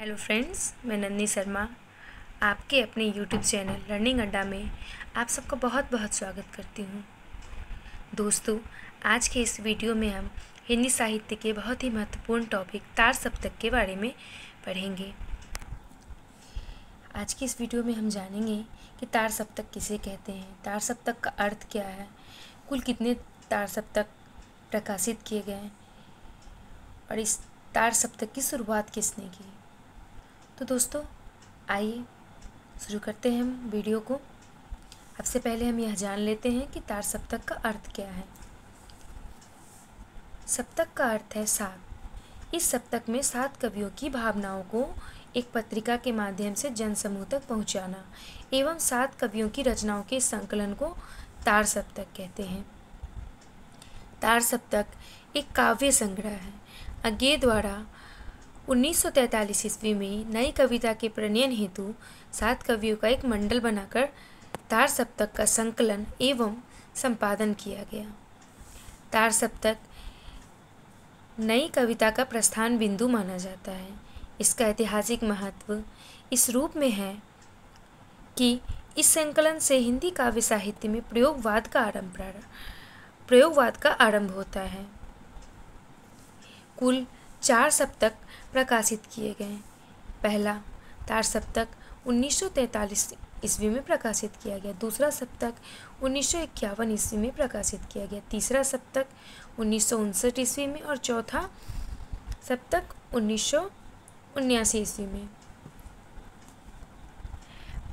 Hello friends, मैं नंदिनी शर्मा आपके अपने यूट्यूब चैनल लर्निंग अड्डा में आप सबका बहुत बहुत स्वागत करती हूँ। दोस्तों, आज के इस वीडियो में हम हिंदी साहित्य के बहुत ही महत्वपूर्ण टॉपिक तार सप्तक के बारे में पढ़ेंगे। आज की इस वीडियो में हम जानेंगे कि तार सप्तक किसे कहते हैं, तार सप्तक का अर्थ क्या है, कुल कितने तार सप्तक प्रकाशित किए गए और इस तार सप्तक की शुरुआत किसने की। तो दोस्तों, आइए शुरू करते हैं हम वीडियो को। सबसे पहले हम यह जान लेते हैं कि तार सप्तक का अर्थ क्या है। सप्तक का अर्थ है सात। इस सप्तक में 7 कवियों की भावनाओं को एक पत्रिका के माध्यम से जनसमूह तक पहुंचाना एवं 7 कवियों की रचनाओं के संकलन को तार सप्तक कहते हैं। तार सप्तक एक काव्य संग्रह है। अज्ञे द्वारा 1943 ईस्वी में नई कविता के प्रणयन हेतु 7 कवियों का एक मंडल बनाकर तार सप्तक का संकलन एवं संपादन किया गया। तार सप्तक नई कविता का प्रस्थान बिंदु माना जाता है। इसका ऐतिहासिक महत्व इस रूप में है कि इस संकलन से हिंदी काव्य साहित्य में प्रयोगवाद का आरंभ होता है। कुल 4 सप्तक प्रकाशित किए गए। पहला तार सप्तक 1943 ईस्वी में प्रकाशित किया गया। दूसरा सप्तक 1951 ईस्वी में प्रकाशित किया गया। तीसरा सप्तक 1959 ईस्वी में और चौथा सप्तक 1979 ईस्वी में।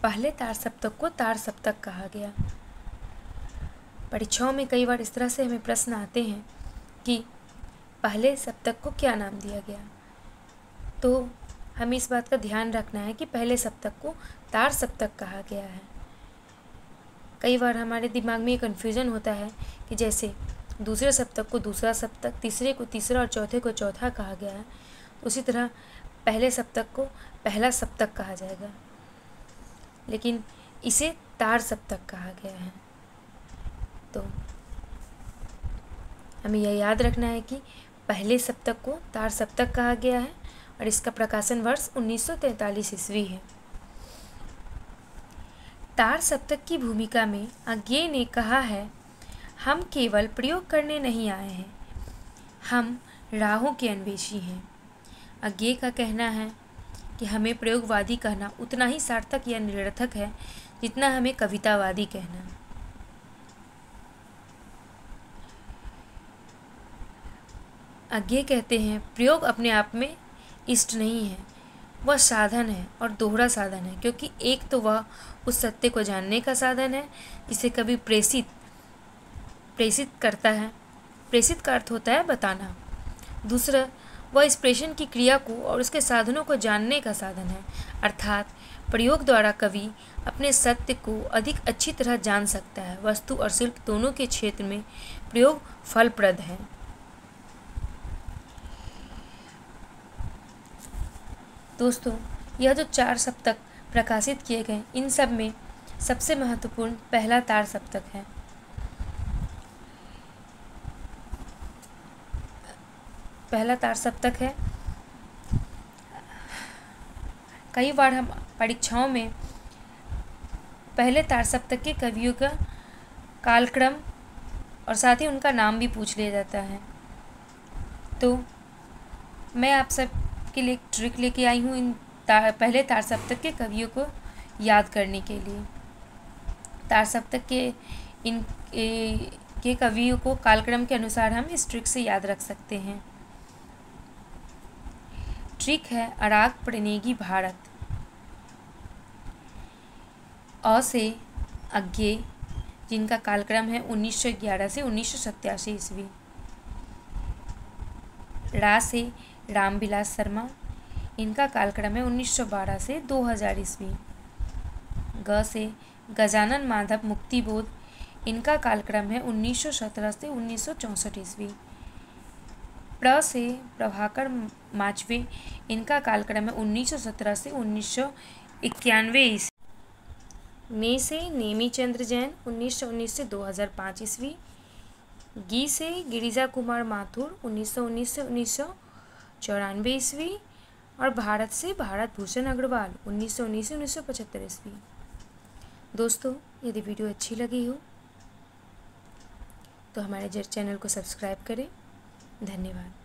पहले तार सप्तक को तार सप्तक कहा गया। परीक्षाओं में कई बार इस तरह से हमें प्रश्न आते हैं कि पहले सप्तक को क्या नाम दिया गया। तो हमें इस बात का ध्यान रखना है कि पहले सप्तक को तार सप्तक कहा गया है। कई बार हमारे दिमाग में ये कन्फ्यूजन होता है कि जैसे दूसरे सप्तक को दूसरा सप्तक, तीसरे को तीसरा और चौथे को चौथा कहा गया है, उसी तरह पहले सप्तक को पहला सप्तक कहा जाएगा, लेकिन इसे तार सप्तक कहा गया है। तो हमें यह याद रखना है कि पहले सप्तक को तार सप्तक कहा गया है और इसका प्रकाशन वर्ष 1943 ईस्वी है। तार सप्तक की भूमिका में अज्ञे ने कहा है, हम केवल प्रयोग करने नहीं आए हैं, हम राहों के अन्वेषी हैं। अज्ञे का कहना है कि हमें प्रयोगवादी कहना उतना ही सार्थक या निरर्थक है जितना हमें कवितावादी कहना। अज्ञे कहते हैं, प्रयोग अपने आप में इष्ट नहीं है, वह साधन है और दोहरा साधन है, क्योंकि एक तो वह उस सत्य को जानने का साधन है जिसे कभी प्रेषित करता है। प्रेषित का अर्थ होता है बताना। दूसरा, वह इस प्रेषण की क्रिया को और उसके साधनों को जानने का साधन है, अर्थात प्रयोग द्वारा कवि अपने सत्य को अधिक अच्छी तरह जान सकता है। वस्तु और शिल्प दोनों के क्षेत्र में प्रयोग फलप्रद है। दोस्तों, यह जो 4 सप्तक प्रकाशित किए गए, इन सब में सबसे महत्वपूर्ण पहला तार सप्तक है। पहला तार सप्तक है। कई बार हम परीक्षाओं में पहले तार सप्तक के कवियों का कालक्रम और साथ ही उनका नाम भी पूछ लिया जाता है। तो मैं आप सब के लिए एक ट्रिक लेके आई हूँ इन पहले तार सप्तक के कवियों को याद करने के लिए। तार सप्तक के कवियों को कालक्रम के अनुसार हम इस ट्रिक से याद रख सकते हैं। ट्रिक है अराग प्रणेगी भारत। अ से अज्ञे, जिनका कालक्रम है 1911 से 1987 ईस्वी। रा से रामविलास शर्मा, इनका कालक्रम है 1912 से 2000 ईस्वी। ग से गजानन माधव मुक्तिबोध, इनका कालक्रम है 1917 से 1964 ईस्वी। प्र से प्रभाकर माचवे, इनका कालक्रम है 1917 से 1991 ईस्वी। ने से नेमीचंद्र जैन, 1919 से 2005 ईस्वी। गी से गिरिजा कुमार माथुर, 1919 से 1994 ईस्वी। और भारत से भारत भूषण अग्रवाल 1919-1975 ईस्वी। दोस्तों, यदि वीडियो अच्छी लगी हो तो हमारे चैनल को सब्सक्राइब करें। धन्यवाद।